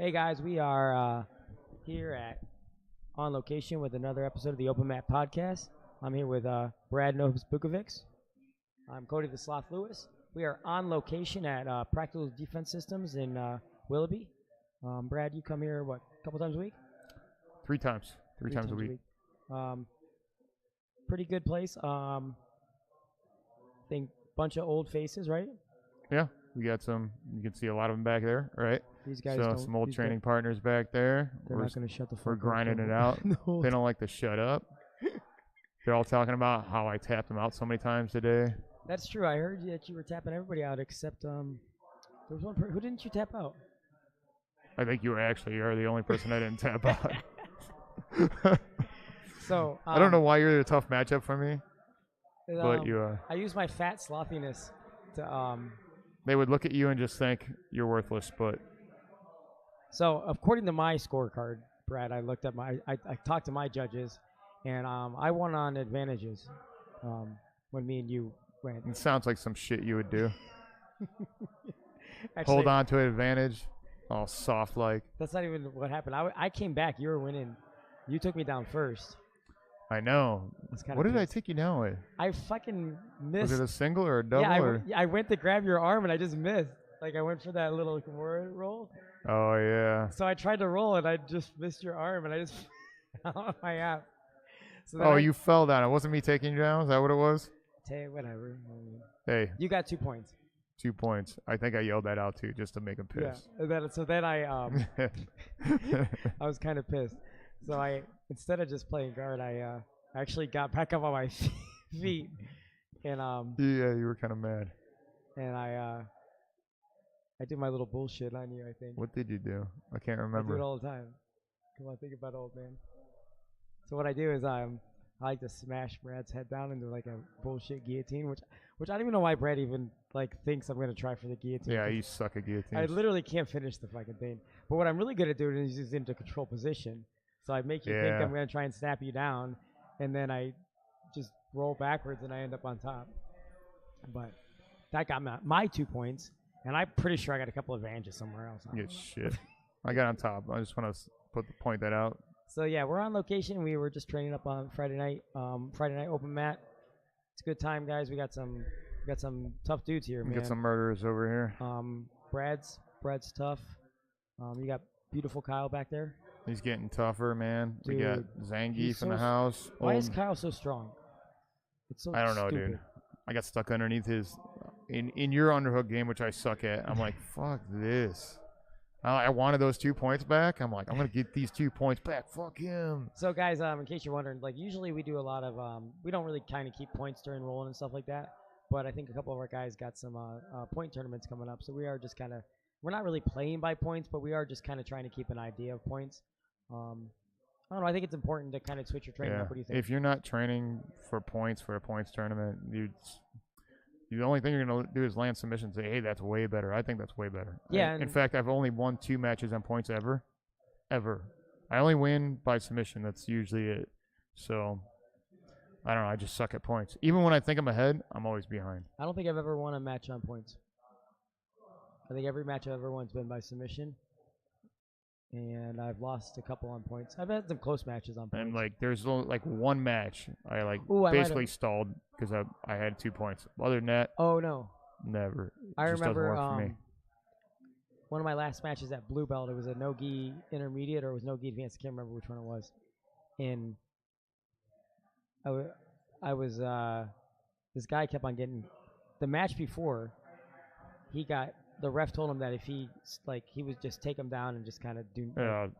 Hey guys, we are here at on location with another episode of the Open Mat Podcast. I'm here with Brad Novus-Bukovics. I'm Cody the Sloth Lewis. We are on location at Practical Defense Systems in Willoughby. Brad, you come here what, a couple times a week? Three times a week. Pretty good place. I think bunch of old faces, right? Yeah, we got some. You can see a lot of them back there, right? These guys, so some old training partners back there. They're not going to shut the fuck up. We're grinding it out. They don't like to shut up. They're all talking about how I tapped them out so many times today. That's true. I heard that you were tapping everybody out except there was one who didn't you tap out? I think you are the only person I didn't tap out. So I don't know why you're a tough matchup for me, but you are. I use my fat slothiness to They would look at you and just think you're worthless, but. So according to my scorecard, Brad, I looked at I talked to my judges, and I won on advantages when me and you went. It sounds like some shit you would do. Actually, hold on to an advantage, all soft like. That's not even what happened. I came back. You were winning. You took me down first. I know. What did I take you down with? I fucking missed. Was it a single or a double? Yeah, I went to grab your arm and I just missed. Like I went for that little roll. Oh yeah. So I tried to roll and I just missed your arm and I just fell off my app. So you fell down. It wasn't me taking you down. Is that what it was? Whatever. Hey. You got 2 points. 2 points. I think I yelled that out too, just to make him pissed. Yeah. So then I I was kind of pissed. So instead of just playing guard, I actually got back up on my feet, and yeah, you were kind of mad. And I did my little bullshit on you, I think. What did you do? I can't remember. I do it all the time. Come on, think about it, old man. So what I do is I like to smash Brad's head down into like a bullshit guillotine, which I don't even know why Brad even thinks I'm gonna try for the guillotine. Yeah, you suck at guillotines. I literally can't finish the fucking thing. But what I'm really good at doing is just into control position. So I make you think I'm going to try and snap you down, and then I just roll backwards and I end up on top. But that got my 2 points, and I'm pretty sure I got a couple of advantages somewhere else. Yeah, shit. I got on top. I just want to point that out. So, yeah, we're on location. We were just training up on Friday night open mat. It's a good time, guys. We got some tough dudes here, man. We got some murderers over here. Brad's tough. You got beautiful Kyle back there. He's getting tougher, man. Dude, we got Zangief in the house. Why is Kyle so strong? It's so I don't know, stupid. dude. I got stuck underneath his in your underhook game, which I suck at. I'm like, fuck this. I wanted those 2 points back. I'm like, I'm gonna get these 2 points back. Fuck him. So, guys, in case you're wondering, usually we do a lot of we don't really kind of keep points during rolling and stuff like that. But I think a couple of our guys got some point tournaments coming up, so we are just kind of we're not really playing by points, but we are just kind of trying to keep an idea of points. I don't know. I think it's important to kind of switch your training up. What do you think? If you're not training for points for a points tournament, the only thing you're going to do is land submissions and say, hey, that's way better. I think that's way better. Yeah. In fact, I've only won 2 matches on points ever. I only win by submission. That's usually it. So, I don't know. I just suck at points. Even when I think I'm ahead, I'm always behind. I don't think I've ever won a match on points. I think every match I've ever won has been by submission. And I've lost a couple on points. I've had some close matches on points. And there's one match I basically stalled because I had 2 points. Other than that, oh no, never. I remember for me. One of my last matches at Blue Belt. It was a no gi intermediate or it was no gi advanced. I can't remember which one it was. And I was this guy kept on getting the match before. The ref told him that if he would just take him down and just kind of do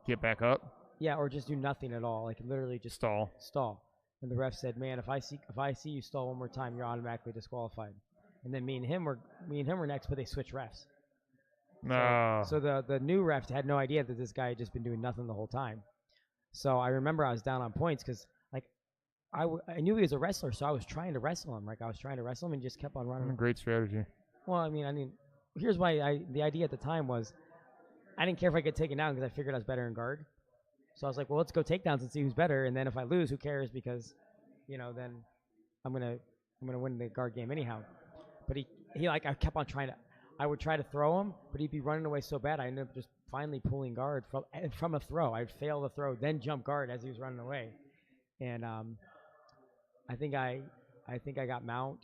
get back up. Yeah, or just do nothing at all, literally just stall. And the ref said, "Man, if I see you stall one more time, you're automatically disqualified." And then me and him were next, but they switched refs. No. So the new ref had no idea that this guy had just been doing nothing the whole time. So I remember I was down on points because I knew he was a wrestler, so I was trying to wrestle him. I was trying to wrestle him and just kept on running. Great strategy. Well, I mean. Here's why the idea at the time was I didn't care if I get taken down because I figured I was better in guard. So I was like, well, let's go takedowns and see who's better. And then if I lose, who cares? Because, then I'm gonna win the guard game anyhow. But I kept on trying to. I would try to throw him, but he'd be running away so bad. I ended up just finally pulling guard from a throw. I'd fail the throw, then jump guard as he was running away, and I think I got mount.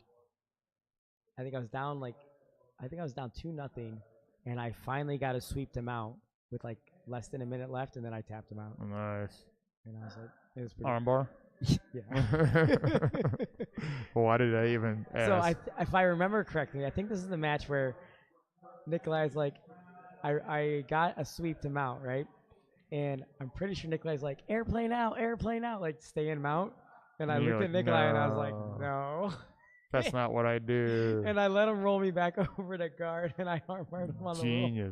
I think I was down 2-0, and I finally got a sweep to mount with like less than a minute left, and then I tapped him out. Nice. And I was like, it was pretty. Armbar. Yeah. Why did I even ask? So if I remember correctly, I think this is the match where Nikolai's like, I got a sweep to mount, right? And I'm pretty sure Nikolai's like, airplane out, like stay in mount. And I looked at Nikolai and I was like, no. That's not what I do. And I let him roll me back over to guard, and I armbarred him on the roll.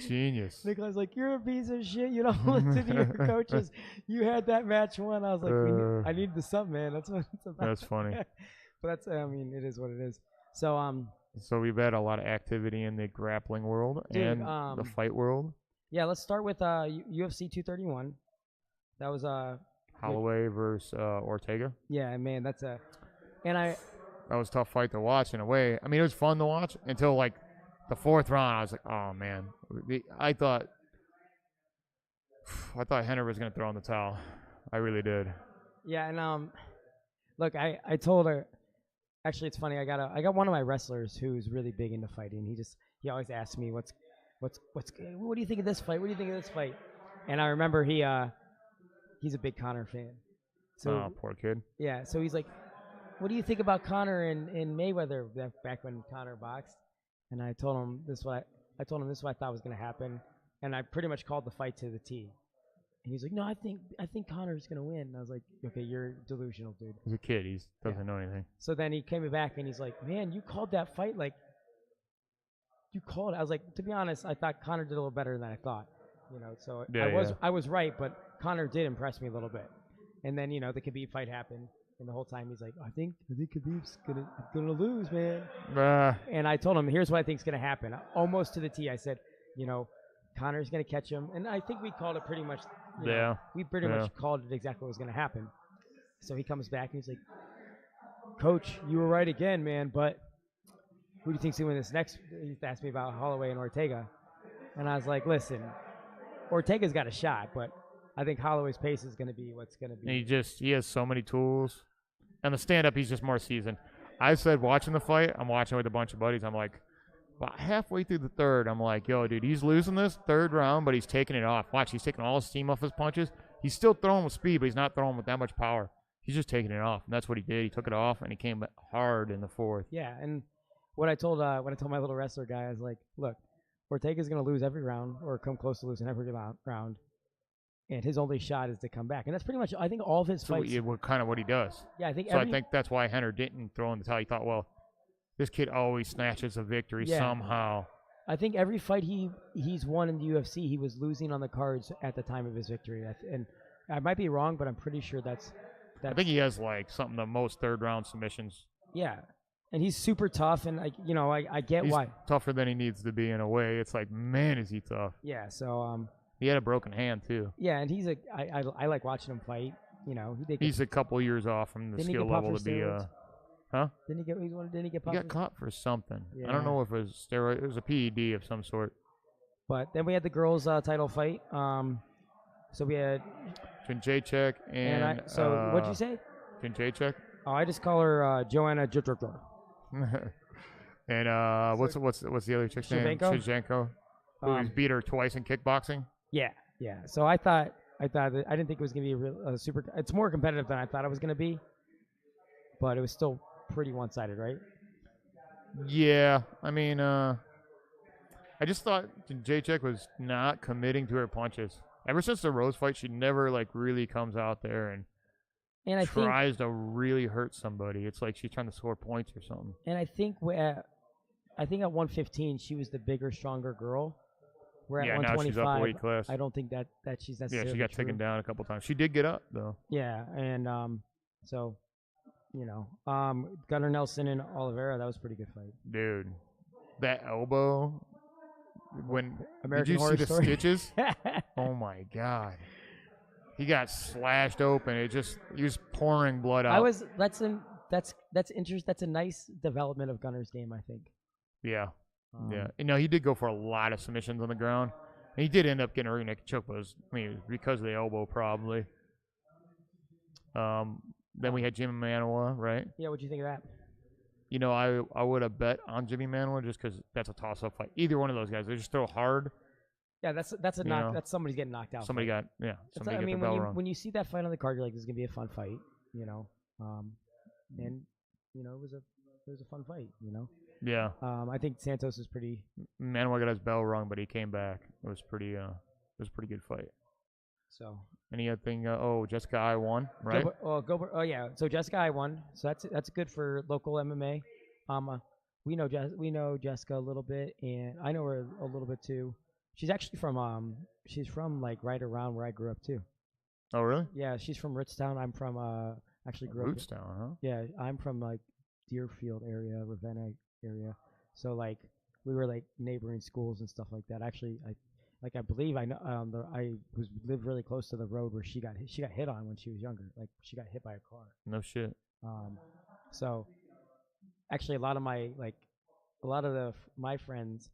Genius. Nikolai's like, you're a piece of shit. You don't listen to your coaches. You had that match won. I was like, I need the sub, man. That's what it's about. That's funny. But that's, I mean, it is what it is. So, So we've had a lot of activity in the grappling world and the fight world. Yeah, let's start with UFC 231. That was Holloway versus Ortega. Yeah, man, that was a tough fight to watch in a way. I mean, it was fun to watch until like the fourth round. I was like, oh man, I thought Henry was gonna throw in the towel. I really did. Yeah, and look, I told her. Actually, it's funny. I got one of my wrestlers who's really big into fighting. He always asks me what do you think of this fight? What do you think of this fight? And I remember he's a big Conor fan. So poor kid. Yeah, so he's like, what do you think about Conor and Mayweather back when Conor boxed? And I told him this is what I thought was going to happen, and I pretty much called the fight to the T. And he's like, no, I think Conor's going to win. And I was like, okay, you're delusional, dude. He's a kid. He doesn't know anything. So then he came back and he's like, man, you called that fight like you called it. I was like, to be honest, I thought Conor did a little better than I thought. So I was right, but Conor did impress me a little bit. And then, the Khabib fight happened. And the whole time he's like, I think Khabib's gonna lose, man. And I told him, here's what I think's gonna happen. Almost to the T. I said, Conor's gonna catch him, and I think we called it pretty much. We pretty much called it exactly what was gonna happen. So he comes back and he's like, Coach, you were right again, man. But who do you think's gonna win this next? He asked me about Holloway and Ortega, and I was like, listen, Ortega's got a shot, but I think Holloway's pace is going to be what's going to be. And he has so many tools. And the stand-up, he's just more seasoned. I said watching the fight, I'm watching with a bunch of buddies. I'm like, about halfway through the third, I'm like, yo, dude, he's losing this third round, but he's taking it off. Watch, he's taking all his steam off his punches. He's still throwing with speed, but he's not throwing with that much power. He's just taking it off, and that's what he did. He took it off, and he came hard in the fourth. Yeah, and what I told my little wrestler guy, I was like, look, Ortega's going to lose every round or come close to losing every round. And his only shot is to come back. And that's pretty much, I think, all of his fights. Kind of what he does. Yeah, I think I think that's why Henry didn't throw in the towel. He thought, well, this kid always snatches a victory somehow. I think every fight he's won in the UFC, he was losing on the cards at the time of his victory. And I might be wrong, but I'm pretty sure that's I think he has, like, something the most third-round submissions. Yeah. And he's super tough, and, I get he's why. Tougher than he needs to be in a way. It's like, man, is he tough. Yeah, so... He had a broken hand, too. Yeah, and I like watching him fight. He's a couple years off from the skill level to be huh? Didn't he get popped? He got caught for something. Yeah. I don't know if it was steroid. It was a PED of some sort. But then we had the girls' title fight. So we had Jędrzejczyk and so what'd you say? Jędrzejczyk. Oh, I just call her Joanna Jędrzejczyk. And what's the other chick's name? Shevchenko. Who beat her twice in kickboxing. Yeah. So I thought I didn't think it was gonna be a real super. It's more competitive than I thought it was gonna be, but it was still pretty one-sided, right? Yeah, I mean, I just thought Jędrzejczyk was not committing to her punches. Ever since the Rose fight, she never really comes out there and tries to really hurt somebody. It's like she's trying to score points or something. And I think at 115 she was the bigger, stronger girl. We're at 125. Now she's up a weight class. I don't think that she's necessarily. Yeah, she got taken down a couple times. She did get up though. Yeah, and so, Gunnar Nelson and Oliveira, that was a pretty good fight. Dude, that elbow when American did you Horror see the Story? stitches? Oh my god, he got slashed open. He was pouring blood out. That's interesting. That's a nice development of Gunnar's game, I think. Yeah. Yeah. You know, he did go for a lot of submissions on the ground. And he did end up getting a rear naked choke, but it was, it was because of the elbow, probably. Then we had Jimmy Manoa, right? Yeah, what'd you think of that? You know, I would have bet on Jimmy Manoa just because that's a toss-up fight. Either one of those guys, they just throw hard. Yeah, that's a You knock. know, That's somebody's getting knocked out. Somebody fight. got somebody I got mean, the bell when rung. you see that fight on the card, you're like, this is gonna be a fun fight, you know. And you know, it was a fun fight, you know. Yeah, I think Santos is pretty. Manoa got his bell rung, but he came back. It was pretty a pretty good fight. So Any other thing? Jessica I won, right? Oh yeah. So Jessica I won. So that's good for local MMA. We know Jessica a little bit, and I know her a little bit too. She's actually from like right around where I grew up too. Oh, really? Yeah, she's from Ritztown. I'm from actually grew up. Rootstown, huh? Yeah, I'm from like Deerfield area, Ravenna area. So like we were like neighboring schools and stuff like that. Actually, I believe I know lived really close to the road where she got hit on when she was younger. Like she got hit by a car. No shit. So actually a lot of my friends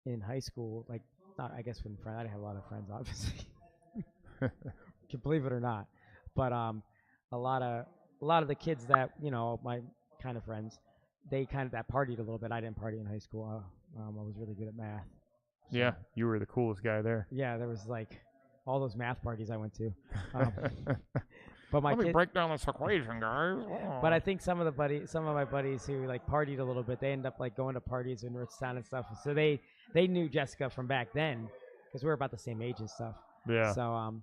in high school, like not I guess when I didn't have a lot of friends obviously. Can believe it or not, but a lot of the kids that my kind of friends, they that partied a little bit. I didn't party in high school. I was really good at math. So, Yeah, you were the coolest guy there. yeah, there was like all those math parties I went to. But Let me break down this equation, guys. But I think some of my buddies who like partied a little bit, they end up like going to parties in Ritztown and stuff. So they knew Jessica from back then because we were about the same age and stuff. Yeah. So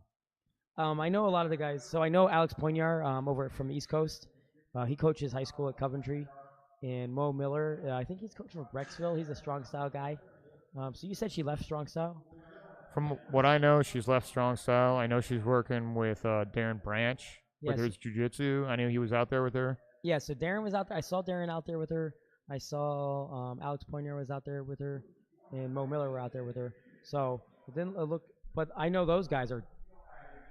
I know a lot of the guys. So I know Alex Poignard over from the East Coast. He coaches high school at Coventry. And Mo Miller, I think he's coaching from Brecksville. He's a strong style guy. So you said she left strong style? From what I know, she's left strong style. I know she's working with Darren Branch with his jiu-jitsu. I knew he was out there with her. Yeah, so Darren was out there. I saw Darren out there with her. I saw Alex Poignard was out there with her. And Mo Miller were out there with her. So it didn't look, but I know those guys are,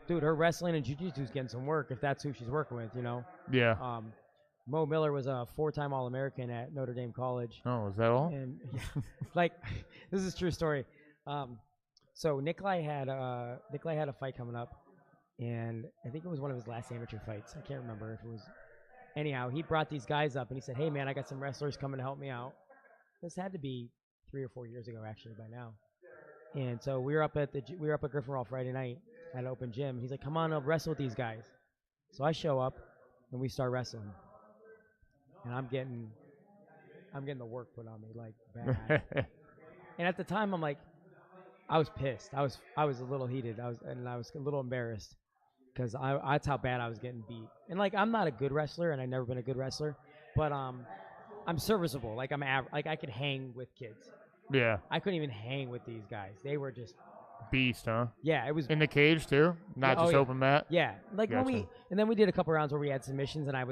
dude, her wrestling and jiu-jitsu is getting some work if that's who she's working with, you know? Yeah. Mo Miller was a 4-time All-American at Notre Dame College. Oh, is that all? And like, this is a true story. So Nikolai had a fight coming up, and I think it was one of his last amateur fights. I can't remember if it was. Anyhow, he brought these guys up, and he said, "Hey, man, I got some wrestlers coming to help me out." This had to be 3 or 4 years ago, actually, by now. And so we were up at Griffin Hall Friday night at an open gym. He's like, "Come on, I'll wrestle with these guys." So I show up, and we start wrestling, and I'm getting the work put on me like bad. And at the time, I'm like, I was pissed. I was a little heated. I was a little embarrassed because that's how bad I was getting beat. And like, I'm not a good wrestler, and I've never been a good wrestler, but I'm serviceable. Like like I could hang with kids. Yeah. I couldn't even hang with these guys. They were just beast, huh? Yeah, it was in the cage too, not just open mat. Yeah, like gotcha. when we did a couple rounds where we had submissions, and I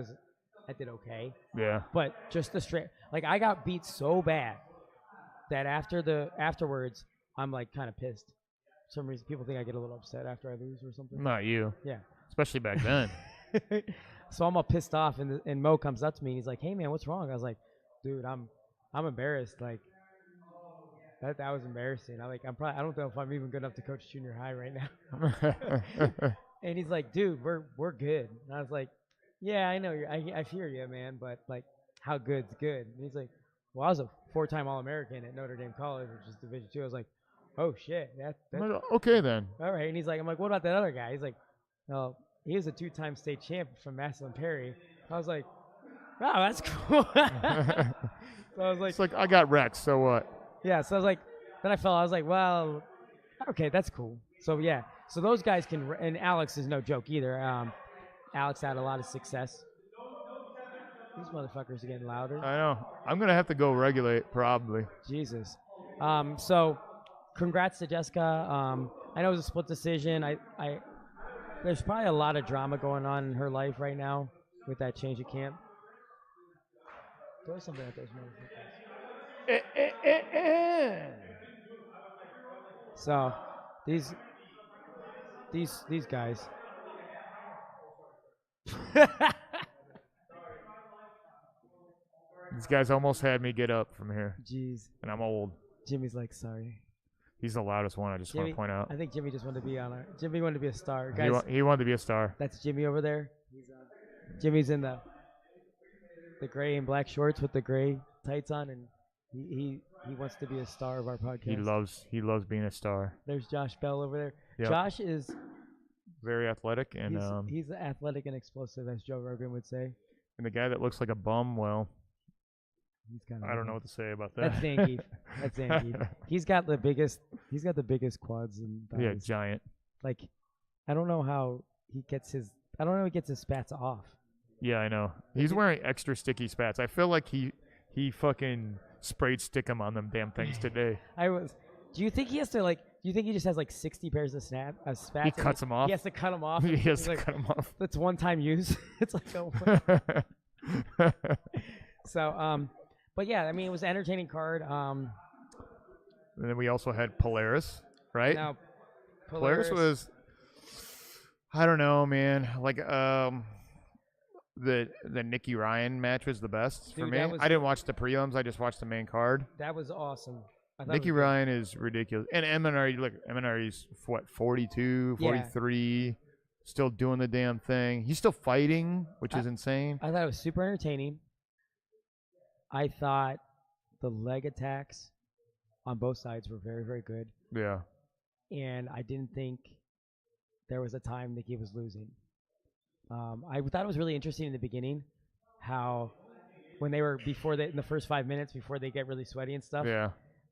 did okay. Yeah. But just the straight, like I got beat so bad that afterwards, I'm like kind of pissed. For some reason, people think I get a little upset after I lose or something. Not you. Yeah. Especially back then. So I'm all pissed off, and Mo comes up to me and he's like, "Hey man, what's wrong?" I was like, "Dude, I'm embarrassed. Like that was embarrassing. I don't know if I'm even good enough to coach junior high right now." And he's like, "Dude, we're good." And I was like, "Yeah, I know I hear you, man, but like, how good's good?" And he's like, "Well, I was a 4-time All-American at Notre Dame College, which is Division II." I was like, "Oh shit, that's okay then." All right. And he's like, I'm like, "What about that other guy?" He's like, "Oh, he was a 2-time state champ from Massillon Perry." I was like, "Wow, that's cool." So I was like, it's like I got wrecked, so what? Yeah. So I was like, then I was like, well, okay, that's cool. So yeah. So those guys can, and Alex is no joke either. Alex had a lot of success. These motherfuckers are getting louder. I know. I'm gonna have to go regulate probably. Jesus. So congrats to Jessica. I know it was a split decision. There's probably a lot of drama going on in her life right now with that change of camp. Throw something at those motherfuckers. So these guys. These guys almost had me get up from here, Jeez. and I'm old. Jimmy's like, sorry. He's the loudest one. I just want Jimmy, to point out. I think Jimmy just wanted to be on our. Jimmy wanted to be a star, He, guys. he wanted to be a star. That's Jimmy over there. Jimmy's in the gray and black shorts with the gray tights on, and he wants to be a star of our podcast. He loves being a star. There's Josh Bell over there. Yep. Josh is Very athletic, and he's athletic and explosive, as Joe Rogan would say. and the guy that looks like a bum. Well, He's kind of. I don't know what to say about that. That's Zangief. That's Zangief. He's got the biggest quads and Yeah, thighs. giant. Like, I don't know how he gets his. I don't know how he gets his spats off. Yeah, I know. He's wearing extra sticky spats. I feel like he fucking sprayed stickum on them damn things today. Do you think he has to like? Do you think he just has like 60 pairs of spats? He cuts them off. He has to cut them off. He has to like, cut them off. That's one-time use. It's like so. But yeah, I mean, it was an entertaining card. And then we also had Polaris, right? Now, Polaris was, I don't know, man. Like, the Nikki Ryan match was the best for Dude, me. I didn't watch the prelims. I just watched the main card. That was awesome. Nikki Ryan is ridiculous. And Eminari, look, Eminari's what, 42, 43, still doing the damn thing. He's still fighting, which is insane. I thought it was super entertaining. I thought the leg attacks on both sides were very, very good. Yeah. And I didn't think there was a time Nikki was losing. I thought it was really interesting in the beginning how when they were in the first 5 minutes before they get really sweaty and stuff. Yeah.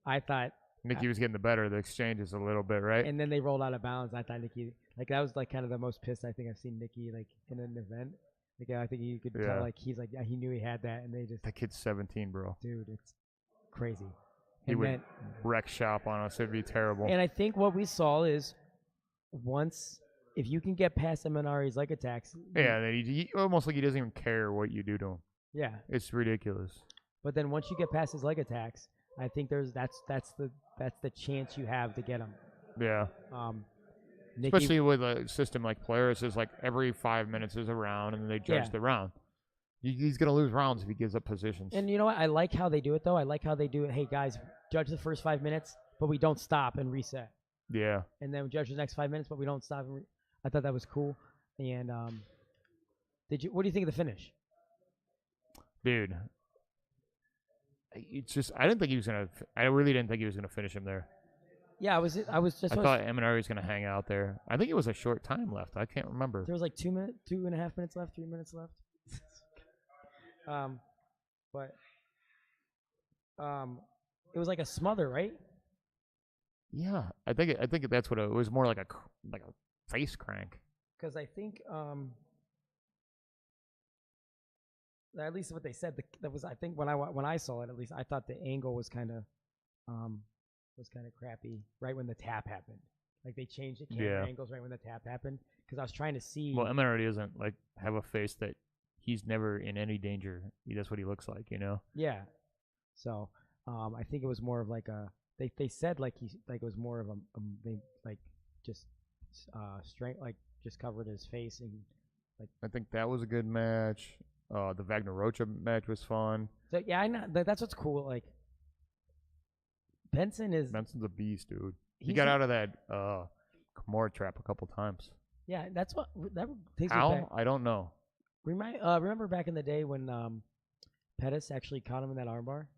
I thought Nikki was getting the better of the exchanges a little bit, right? And then they rolled out of bounds. I thought Nikki, like, that was like kind of the most pissed I think I've seen Nikki like in an event. Like, I think you could tell, like, he's like, yeah, he knew he had that, and they just. That kid's 17, bro. Dude, it's crazy. He would wreck shop on us. It'd be terrible. And I think what we saw is if you can get past Eminari's leg attacks. Yeah, he almost like he doesn't even care what you do to him. Yeah. It's ridiculous. But then once you get past his leg attacks, I think that's the chance you have to get him. Yeah. Nikki, especially with a system like Polaris, is like every 5 minutes is a round, and then they judge the round. He's going to lose rounds if he gives up positions. And you know what? I like how they do it, though. I like how they do it. Hey, guys, judge the first 5 minutes, but we don't stop and reset. Yeah. And then we judge the next 5 minutes, but we don't stop. I thought that was cool. And what do you think of the finish? Dude, it's just I didn't think he was gonna. I really didn't think he was gonna finish him there. Yeah, I thought Eminari was gonna hang out there. I think it was a short time left. I can't remember. There was like 2.5 minutes left, 3 minutes left. But it was like a smother, right? Yeah, I think that's what it was. More like a face crank. Because I think at least what they said that was, I think when I saw it, at least I thought the angle was kind of crappy right when the tap happened. Like they changed the camera angles right when the tap happened because I was trying to see. Well, Eminari doesn't like have a face that he's never in any danger. That's what he looks like, you know. Yeah. So I think it was more of like a. They said like it was more of they like just strength like just covered his face and like. I think that was a good match. The Wagner Rocha match was fun. So yeah, I know that's what's cool. Like Benson's a beast, dude. He got out of that Kimura trap a couple times. Yeah, that's what that takes me back. How? I don't know. Remember back in the day when Pettis actually caught him in that armbar?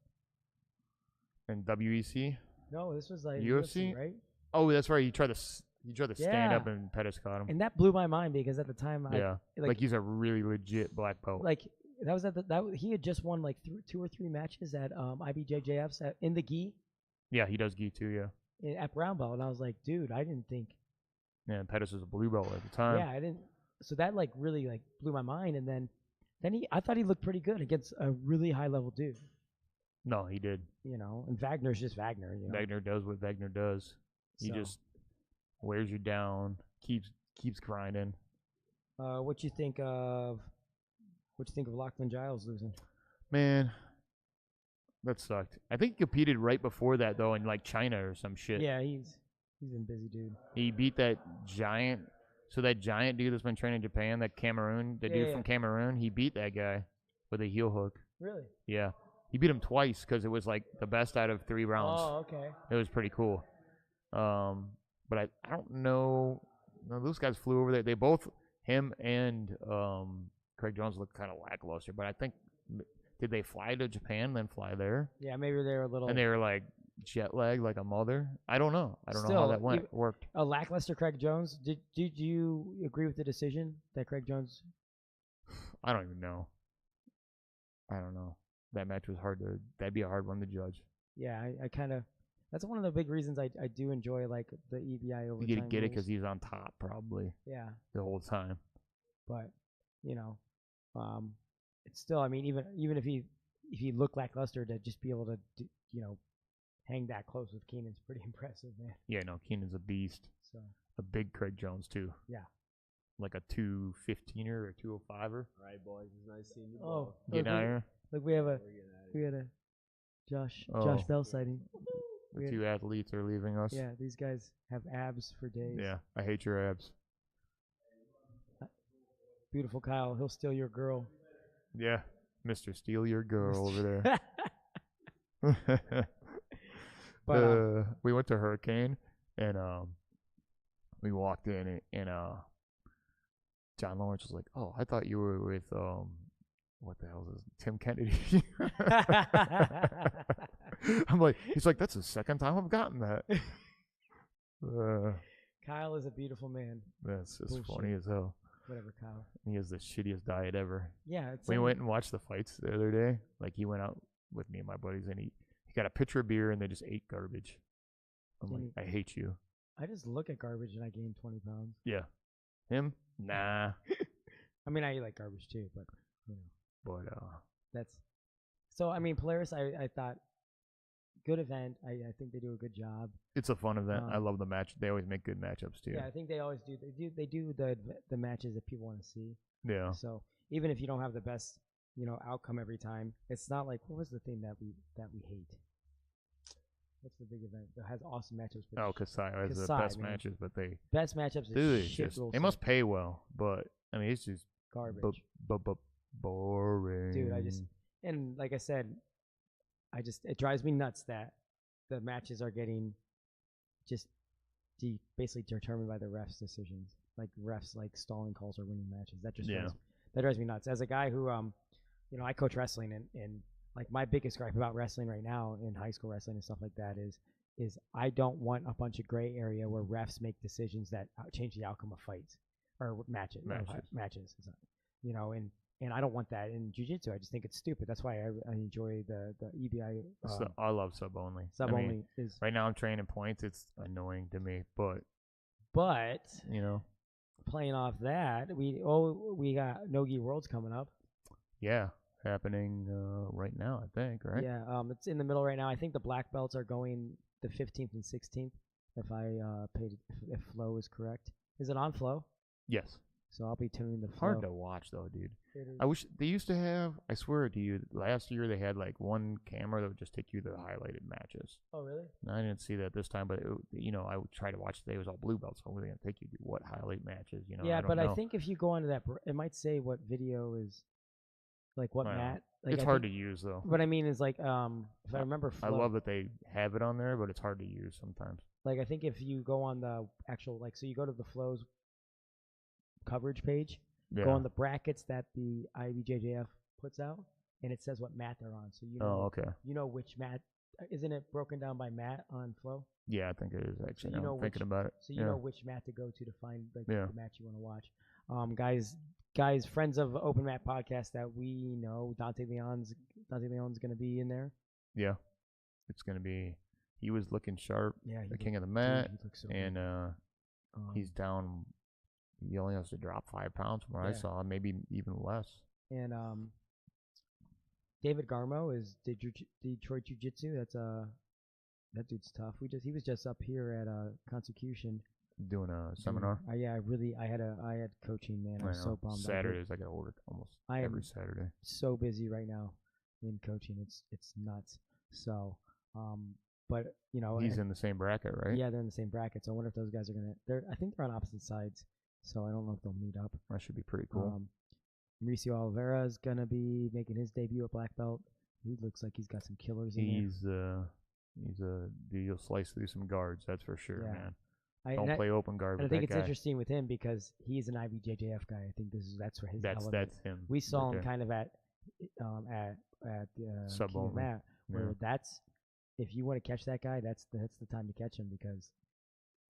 In WEC? No, this was like UFC, right? Oh, that's right. He tried to stand up and Pettis caught him. And that blew my mind because at the time, like he's a really legit black belt. Like that was he had just won like 2 or 3 matches at IBJJF's in the gi. Yeah, he does gi too. Yeah. At brown belt, and I was like, dude, I didn't think. Yeah, Pettis was a blue belt at the time. Yeah, I didn't. So that like really like blew my mind, and then I thought he looked pretty good against a really high level dude. No, he did. You know, and Wagner's just Wagner. You know? Wagner does what Wagner does. He just wears you down, keeps grinding. What you think of Lachlan Giles losing? Man, that sucked. I think he competed right before that though in like China or some shit. Yeah, he's been busy, dude. He beat that giant. So that giant dude that's been training in Japan, that Cameroon, dude from Cameroon, he beat that guy with a heel hook. Really? Yeah. He beat him twice because it was like the best out of 3 rounds. Oh, okay. It was pretty cool. But I don't know. No, those guys flew over there. They both, him and Craig Jones, looked kind of lackluster. But I think, did they fly to Japan then fly there? Yeah, maybe they were a little. And they were like jet lagged like a mother. I don't know. I don't know Still, how that worked. A lackluster Craig Jones. Did you agree with the decision that Craig Jones? I don't even know. I don't know. That match was hard to. That'd be a hard one to judge. Yeah, I kind of. That's one of the big reasons I do enjoy like the EBI overtime. You get it rules. because he's on top probably. Yeah. The whole time. But you know, it's still. I mean, even if he looked lackluster, to just be able to hang that close with Keenan's pretty impressive, man. Yeah, no, Keenan's a beast. So a big Craig Jones too. Yeah. Like a 215er or 205er. All right, boys. It's nice seeing you. Oh, getting out here. Look, we had a Josh Bell sighting. The 2 athletes are leaving us. Yeah, these guys have abs for days. Yeah, I hate your abs. Beautiful Kyle, he'll steal your girl. Yeah, Mr. Steal Your Girl over there. But we went to Hurricane and we walked in and John Lawrence was like, "Oh, I thought you were with what the hell is this? Tim Kennedy." I'm like, he's like, "That's the second time I've gotten that." Kyle is a beautiful man. That's just funny as hell. Whatever, Kyle. He has the shittiest diet ever. Yeah, we went and watched the fights the other day. Like he went out with me and my buddies, and he got a pitcher of beer, and they just ate garbage. I'm like, I hate you. I just look at garbage and I gain 20 pounds. Yeah, him? Nah. I mean, I eat like garbage too, but But that's so. I mean, Polaris. I thought good event. I think they do a good job. It's a fun event. I love the match. They always make good matchups too. Yeah, I think they always do. They do the matches that people want to see. Yeah. So even if you don't have the best outcome every time, it's not like what was the thing that we hate. What's the big event that has awesome matchups? Oh, Kasai has the best matches, but best matchups. They must pay well, but I mean it's just garbage. Boring. Dude, and like I said, it drives me nuts that the matches are getting just basically determined by the refs' decisions. Like refs like stalling calls or winning matches. That just drives me nuts. As a guy who I coach wrestling and like my biggest gripe about wrestling right now in high school wrestling and stuff like that is I don't want a bunch of gray area where refs make decisions that change the outcome of fights or matches. And I don't want that in jiu-jitsu. I just think it's stupid. That's why I enjoy the EBI. I love sub only. Sub only is right now. I'm training points. It's annoying to me, but playing off that, we got Nogi Worlds coming up. Yeah, happening right now. I think right. Yeah, it's in the middle right now. I think the black belts are going the 15th and 16th. If Flow is correct, is it on Flow? Yes. So I'll be tuning the Flow. Hard to watch though, dude. I wish they used to have. I swear to you, last year they had like one camera that would just take you to the highlighted matches. Oh really? No, I didn't see that this time, but I would try to watch. It was all blue belts, so I'm going to take you to what highlight matches. Yeah, I think if you go onto that, it might say what video is, like what mat. Like, it's hard to use though. What I mean is like, if I remember, Flow, I love that they have it on there, but it's hard to use sometimes. Like I think if you go on the actual so you go to the Flow's coverage page. Yeah. Go on the brackets that the IBJJF puts out, and it says what mat they're on. So you know which mat. Isn't it broken down by mat on Flow? Yeah, I think it is actually. So thinking about it. So you know which mat to go to find the match you want to watch. Guys, friends of Open Mat Podcast that we know, Dante Leon's going to be in there. Yeah, it's going to be. He was looking sharp. Yeah, the king of the mat, so and he's down. He only has to drop 5 pounds from what I saw, maybe even less. And David Garmo is Detroit Jiu-Jitsu. That dude's tough. He was just up here at Consecution doing a seminar. I had coaching, man. I'm so bummed. Saturdays I got to work almost every Saturday. So busy right now in coaching. It's nuts. So, but he's in the same bracket, right? Yeah, they're in the same bracket. So I wonder if those guys are I think they're on opposite sides. So I don't know if they'll meet up. That should be pretty cool. Mauricio Oliveira is gonna be making his debut at black belt. He looks like he's got some killers in He's a dude. You'll slice through some guards. That's for sure, Yeah. man. there. Don't play open guard And I with think that it's guy. interesting with him because he's an IBJJF guy. I think that's where his element. That's him. We saw right him there. kind of at the Sub King of only. Matt, where Yeah. that's if you want to catch that guy, that's the time to catch him because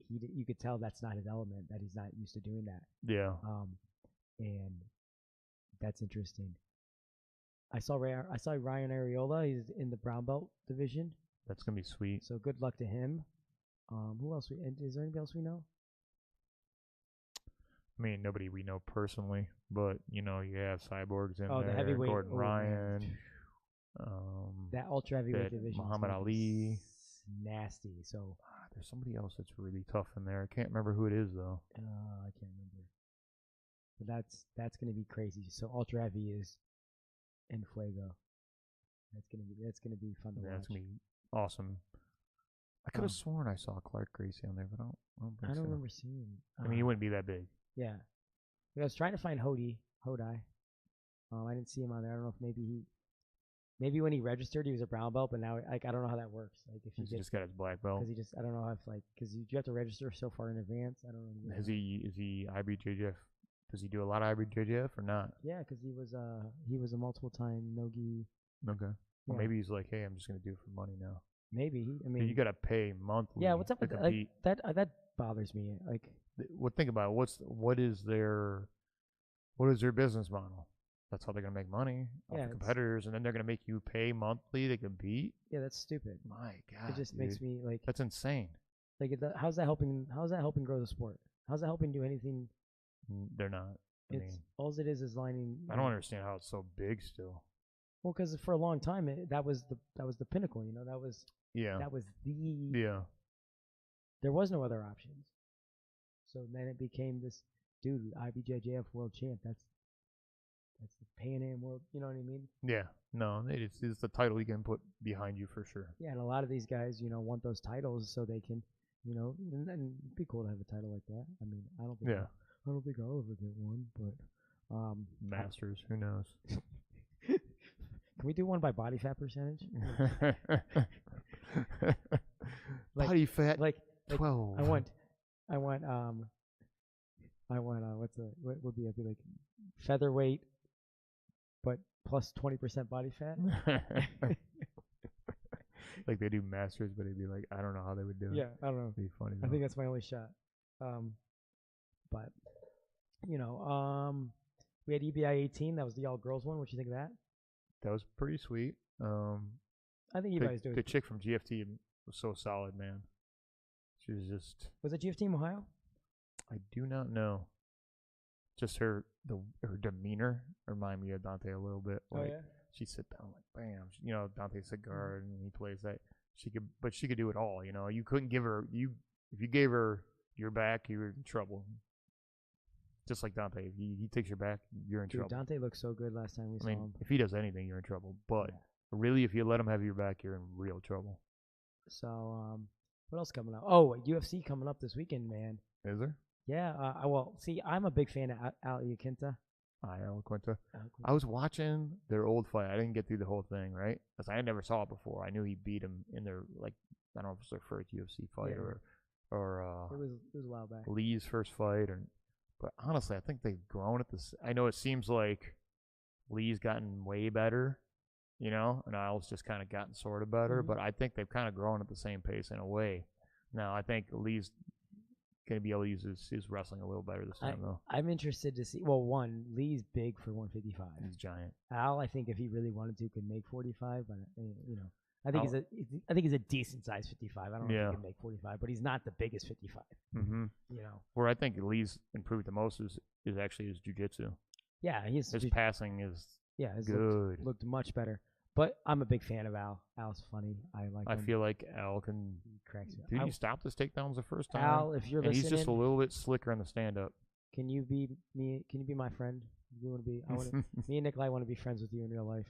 you could tell that's not his element, that he's not used to doing that. Yeah. And that's interesting. I saw Ryan Areola. He's in the brown belt division, That's gonna be sweet. so good luck to him. Who else? Is there anybody else we know? I mean, nobody we know personally, but you know, you have cyborgs in Oh, the there. heavyweight. Gordon Oh, man. Ryan. That ultra heavyweight that division. Muhammad Ali. Nasty. So There's somebody else that's really tough in there. I can't remember who it is though. I can't remember. But that's gonna be crazy. So ultra heavy is in Fuego. That's gonna be fun to Yeah, watch. it's gonna be awesome. I could have sworn I saw Clark Gracie on there, but I don't think I don't so. remember seeing. I mean, he wouldn't be that big. Yeah. I was trying to find Hodai. I didn't see him on there. I don't know if maybe when he registered he was a brown belt, but now I don't know how that works. Like if you He's just got his black belt. because I don't know if because you have to register so far in advance. I don't know. Is he IBJJF? Does he do a lot of IBJJF or not? Yeah, because he was a multiple time nogi. Okay. Well, Yeah. maybe he's like, hey, I'm just gonna do it for money now. Maybe But you gotta pay monthly. yeah. What's up to with compete. that bothers me. Like Well, think about it. What is their business model? That's how they're gonna make money off Yeah, the it's- competitors, and then they're gonna make you pay monthly to compete. yeah, that's stupid. My God, It just dude. makes me like That's insane. how's that helping? How's that helping grow the sport? How's that helping do anything? They're not. I It's mean, all it is lining. I don't understand how it's so big still. Well, because for a long time that was the pinnacle. You know, that was Yeah. the. Yeah. There was no other options. So then it became this dude, IBJJF world champ. That's the Pan Am world. You know what I mean? Yeah. No, it's the title you can put behind you for sure. Yeah, and a lot of these guys, want those titles so they can, and it'd be cool to have a title like that. I mean, I don't think I'll ever get one, but Masters, who knows? can we do one by body fat percentage? Body fat Like 12. I want what would be I'd be like featherweight, but plus 20% body fat. Like they do Masters, but it'd be like, I don't know how they would do it. Yeah, I don't know. It'd be funny. I though. think that's my only shot. But we had EBI 18. That was the all girls one. What you think of that? That was pretty sweet. I think EBI is doing. The chick from GFT was so solid, man. She was just. Was it GF Team Ohio? I do not know. Just her demeanor remind me of Dante a little bit. Like, she'd sit down like bam. Dante's a guard and he plays that. She could do it all. You couldn't give her if you gave her your back, you were in trouble. Just like Dante, if he takes your back, you're in trouble. Dante looked so good last time we saw him. If he does anything, you're in trouble. But really, if you let him have your back, you're in real trouble. So what else coming up? Oh, UFC coming up this weekend, man. Is there? Yeah. I'm a big fan of Al Iaquinta. Quinta. I was watching their old fight. I didn't get through the whole thing, right? Because I never saw it before. I knew he beat him in their I don't know if it was their first UFC fight or it was a while back. Lee's first fight, but honestly, I think they've grown at this. I know it seems like Lee's gotten way better, and Al's just kind of gotten sort of better, but I think they've kind of grown at the same pace in a way. Now, I think Lee's going to be able to use his wrestling a little better this time, though. I'm interested to see. Well, one, Lee's big for 155. He's giant. Al, I think if he really wanted to, could make 45, but I think he's a decent size 55. I don't know if he can make 45, but he's not the biggest 55. Mm-hmm. Where I think Lee's improved the most is actually his jiu-jitsu. Yeah, his passing is good. Looked much better. But I'm a big fan of Al. Al's funny. I feel like Al can. He cracks me. Dude, he stopped his takedowns the first time. Al, if you're listening, he's just a little bit slicker in the stand-up. Can you be me? Can you be my friend? You want to be? Me and Nikolai want to be friends with you in real life.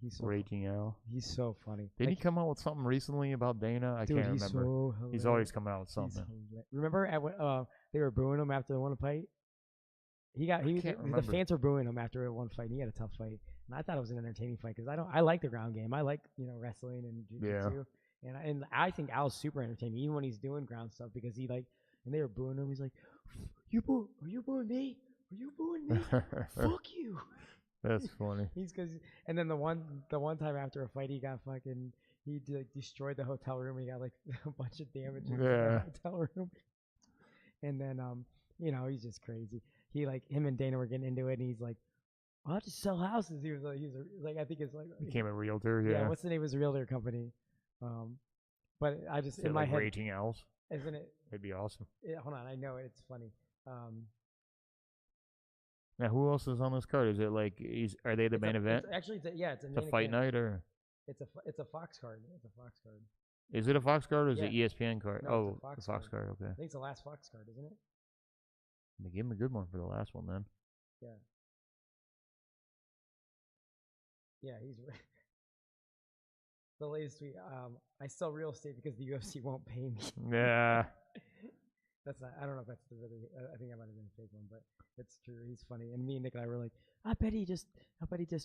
He's so Raging Al. He's so funny. Did he come out with something recently about Dana? I can't remember. So he's always coming out with something. Remember they were booing him after the one fight? The fans were booing him after one fight. And he had a tough fight, And I thought it was an entertaining fight because I like the ground game. I like wrestling and jiu-jitsu. And I think Al's super entertaining even when he's doing ground stuff because he like and they were booing him. He's like, are you booing me? Are you booing me? Fuck you. That's funny. And then the one time after a fight he got fucking he destroyed the hotel room. And he got like a bunch of damage in the hotel room. And then he's just crazy. He like him and Dana were getting into it, and he's like, I'll just sell houses. He was like I think it's like became a realtor. Yeah. What's the name of his realtor company? But I just in my head, Raging Owls. Isn't it? It'd be awesome. Hold on, I know it's funny. Now, who else is on this card? Is it like are they the main event? Actually, it's a it's a fight night or it's a Fox card. It's a Fox card. Is it a Fox card or is it ESPN card? No, it's a Fox card. Okay. I think it's the last Fox card, isn't it? They gave him a good one for the last one, then. Yeah. Yeah, he's the latest tweet. I sell real estate because the UFC won't pay me. Yeah. That's not. I don't know if that's the really. I think that might have been a fake one, but it's true. He's funny. And me and Nick and I were like, I bet he just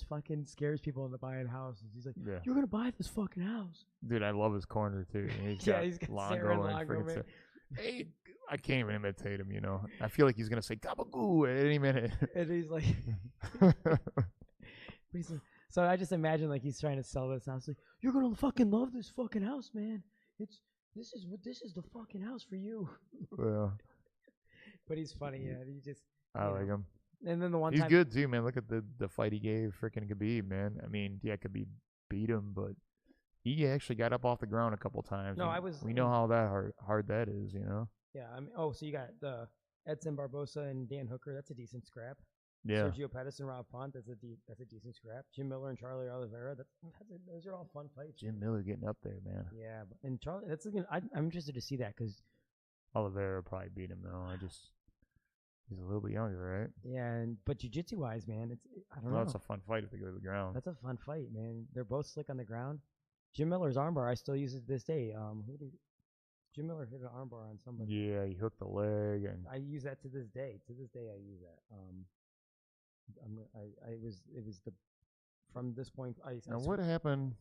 fucking scares people into buying houses. He's like, you're gonna buy this fucking house. Dude, I love his corner too. He's got Longo and hey, I can't even imitate him. I feel like he's gonna say gabagoo at any minute. And he's like, so I just imagine like he's trying to sell this house. Like, you're gonna fucking love this fucking house, man. This is the fucking house for you. Yeah. But he's funny, yeah. I like him. And then the one he's time good too, man. Look at the fight he gave freaking Khabib, man. I mean, yeah, Khabib beat him, but he actually got up off the ground a couple times. No, we know how that hard that is, Yeah, I mean, so you got the Edson Barbosa and Dan Hooker. That's a decent scrap. Yeah. Sergio Pettis and Rob Font. That's a decent scrap. Jim Miller and Charlie Oliveira. Those are all fun fights. Jim Miller getting up there, man. Yeah, and Charlie. I'm interested to see that because Oliveira probably beat him though. He's a little bit younger, right? Yeah, but jiu-jitsu wise, man, I don't know. It's a fun fight if they go to the ground. That's a fun fight, man. They're both slick on the ground. Jim Miller's armbar, I still use it to this day. Jim Miller hit an armbar on somebody. Yeah, he hooked the leg, and I use that to this day. To this day, I use that. It was from this point. Now, what happened?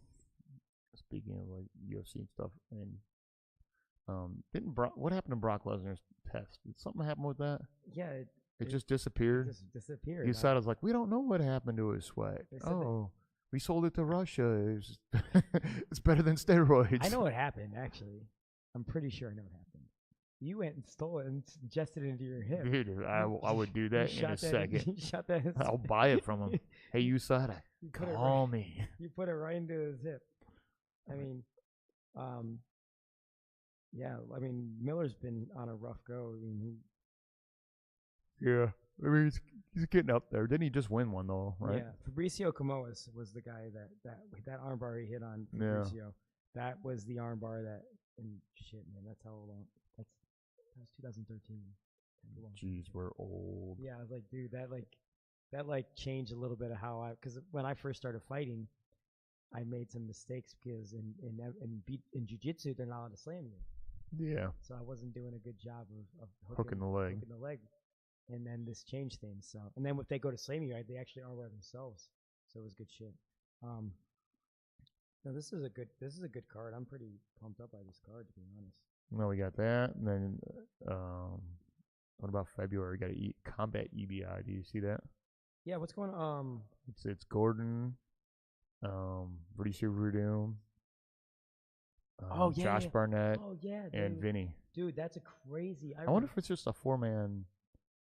Speaking of like UFC and stuff, and what happened to Brock Lesnar's test? Did something happen with that? Yeah, it just disappeared. It just disappeared. USADA's like, we don't know what happened to his sweat. We sold it to Russia. It's better than steroids. I know what happened, actually. I'm pretty sure I know what happened. You went and stole it and ingested it into your hip. Dude, I would do that in a second. You shot that. I'll buy it from him. Hey, USADA, call me. You put it right into his hip. I mean, yeah. I mean, Miller's been on a rough go. Yeah. I mean, he's getting up there. Didn't he just win one though? Right? Yeah. Fabricio Camoas was the guy that armbar he hit on Fabricio. Yeah. That was the armbar that. And shit, man. That's how long. That was 2013. Jeez, we're old. Yeah, I was like, dude, that changed a little bit of how because when I first started fighting, I made some mistakes because in jiu-jitsu they're not allowed to slam you. Yeah. So I wasn't doing a good job of hooking the leg. And then this changed things. So and then if they go to slam you, they actually armbar themselves. So it was good shit. No, this is a good card. I'm pretty pumped up by this card, to be honest. Well, we got that, and then what about February? We got to Combat EBI. Do you see that? Yeah. What's going on? It's Gordon, Mauricio Verdum, Josh Barnett, and Vinny. Dude, that's a crazy. I wonder if it's just a 4-man.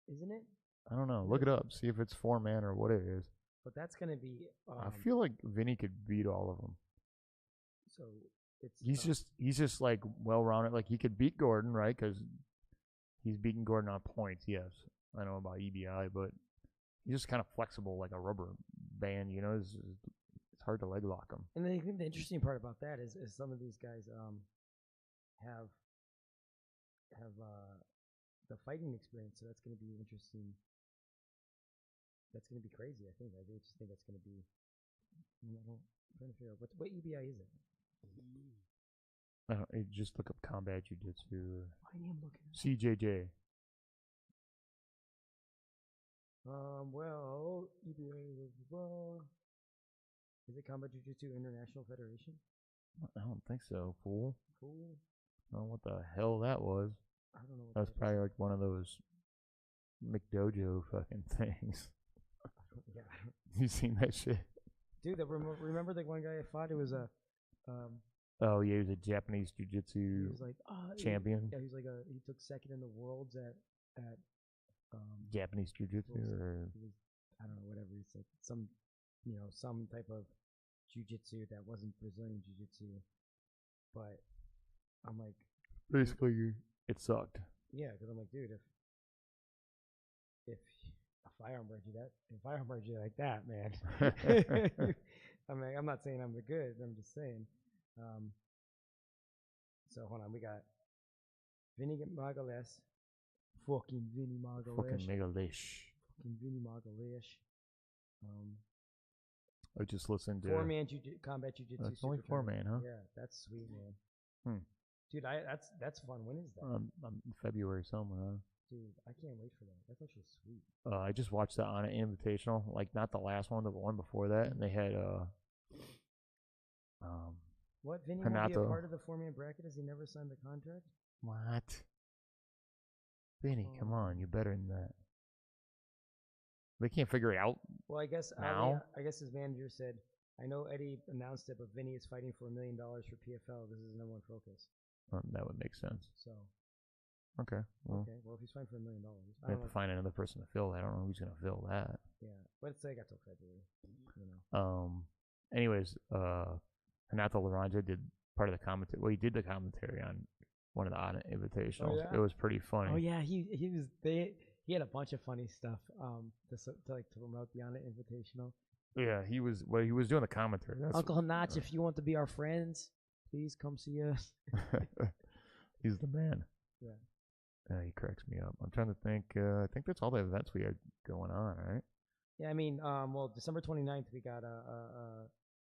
Isn't it? I don't know. Look it up. See if it's 4-man or what it is. But that's gonna be. I feel like Vinny could beat all of them. So he's just like well-rounded. Like he could beat Gordon, right? Because he's beating Gordon on points. Yes, I know about EBI, but he's just kind of flexible, like a rubber band. It's hard to leg lock him. And I think the interesting part about that is some of these guys have the fighting experience, so that's going to be interesting. That's going to be crazy. I just think that's going to be. I'm trying to figure out what EBI is it. Just look up Combat Jiu-Jitsu. I am looking. CJJ. Well, EBI. Is it Combat Jiu-Jitsu International Federation? I don't think so, fool. Cool. I don't know what the hell that was. I don't know what That was that probably is. like one of those McDojo fucking things. Yeah. You seen that shit? Dude, remember the one guy I fought? It was a Oh yeah, he was a Japanese he jiu-jitsu was like champion. Yeah, he was like he took second in the worlds at Japanese jiu-jitsu, or it was, I don't know, whatever. It's like some type of jiu-jitsu that wasn't Brazilian jiu-jitsu. But I'm like, basically it sucked. yeah, because I'm like, dude, if a firearm bred you like that, man. I mean, I'm not saying I'm the good. I'm just saying. So hold on, we got Vinny Margales, fucking Vinny Margales, Fucking Megalish. fucking Vinny Margales. I just listened to. 4-man combat jiu-jitsu. It's only 4-man, huh? Yeah, that's sweet, man. Dude, that's fun. When is that? February somewhere. Huh? Dude, I can't wait for that. That's actually sweet. I just watched the On It Invitational, like not the last one, the one before that, and they had What, Vinny won't be a Hanato. part of the 4-man bracket? Has he never signed the contract? What? Vinny, come on, you're better than that. They can't figure it out. Well, I guess Now? I guess his manager said, I know Eddie announced it, but Vinny is fighting for $1 million for PFL. This is his number one focus. That would make sense. So, Okay. Well, okay. Well, if he's fighting for $1 million, we have to find another person to fill that. I don't know who's gonna fill that. Yeah, but it's like I got till February. You know. Anyways, Hanato Laranja did part of the commentary. Well, he did the commentary on one of the On It Invitationals. Oh, yeah? It was pretty funny. Oh yeah, he had a bunch of funny stuff to promote the On It Invitational. Yeah, he was doing the commentary. That's Uncle Notch, if you want to be our friends, please come see us. He's the man. Yeah. He cracks me up. I'm trying to think. I think that's all the events we had going on, right? Yeah, I mean, well, December 29th, we got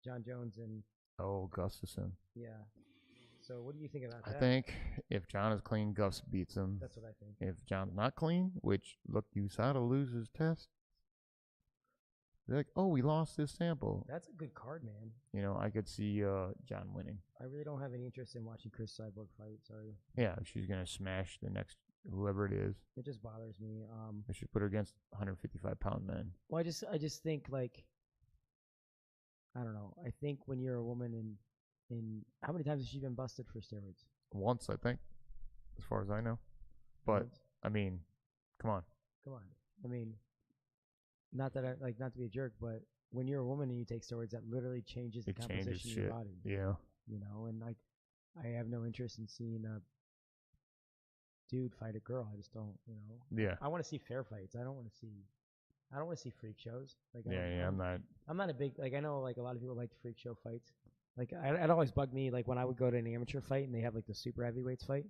John Jones and Gustafson. yeah. So what do you think about I that? think if John is clean, Gus beats him. That's what I think. If John's not clean, which look, USADA loses test. They're like, oh, we lost this sample. That's a good card, man. You know, I could see John winning. I really don't have any interest in watching Chris Cyborg fight. Sorry. Yeah, she's gonna smash the next whoever it is. It just bothers me. I should put her against 155-pound men. Well, I just think like, I don't know. I think when you're a woman in how many times has she been busted for steroids? Once, I think, as far as I know. But Once? I mean, come on. Come on. I mean, not that I like not to be a jerk, but when you're a woman and you take steroids, that literally changes the composition of your body. Yeah. You know, and like, I have no interest in seeing a dude fight a girl. I just don't. You know. Yeah. I want to see fair fights. I don't want to see freak shows. Like, I'm not a big like. I know like a lot of people like freak show fights. Like, it always bugged me. Like when I would go to an amateur fight and they have like the super heavyweights fight.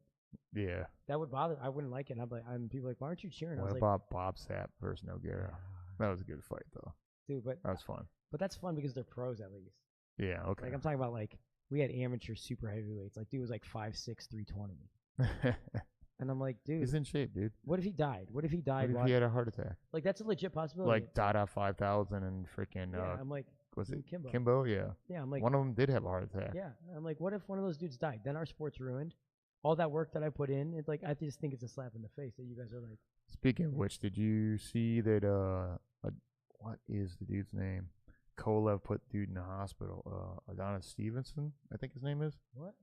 Yeah. That would bother. I wouldn't like it. And people are like, why aren't you cheering? What about Bob Sapp versus Nogueira? That was a good fight though. Dude, but that was fun. But that's fun because they're pros at least. Yeah. Okay. Like I'm talking about like we had amateur super heavyweights. Like dude was like 5'6", 320. And I'm like, dude, he's in shape, dude. What if he died? What if he died? What if he had a heart attack? Like that's a legit possibility. Like Dada 5000 and freaking. Yeah, I'm like, was it Kimbo? Kimbo? Yeah. Yeah, I'm like, one of them did have a heart attack. Yeah, I'm like, what if one of those dudes died? Then our sport's ruined. All that work that I put in, it's like I just think it's a slap in the face that you guys are like. Speaking of which, did you see that? What is the dude's name? Kolev put dude in the hospital. Adonis Stevenson, I think his name is. What?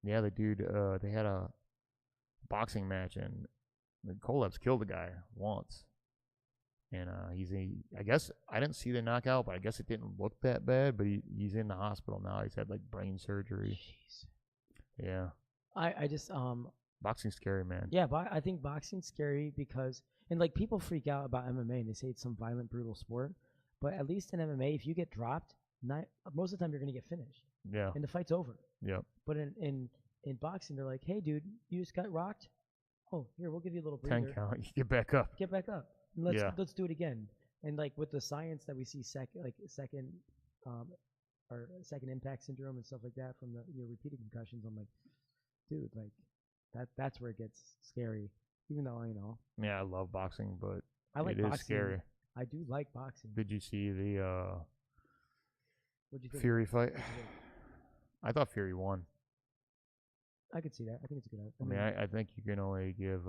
Yeah, the dude. They had a boxing match and Kolev's killed a guy once, and I guess I didn't see the knockout, but I guess it didn't look that bad. But he's in the hospital now. He's had like brain surgery. Jeez. Yeah. I just boxing's scary, man. Yeah, but I think boxing's scary because and like people freak out about MMA and they say it's some violent, brutal sport. But at least in MMA, if you get dropped, most of the time you're gonna get finished. Yeah. And the fight's over. Yep. But in boxing, they're like, hey, dude, you just got rocked. Oh, here, we'll give you a little breather. 10 count. You get back up. Get back up. Let's do it again. And like with the science that we see second impact syndrome and stuff like that from the repeated concussions, I'm like, dude, like that's where it gets scary. Even though Yeah, I love boxing, but I like it boxing. is scary. I do like boxing. Did you see the What'd you think? Fury fight. What'd you think? I thought Fury won. I could see that. I think it's a good. I mean, I think you can only give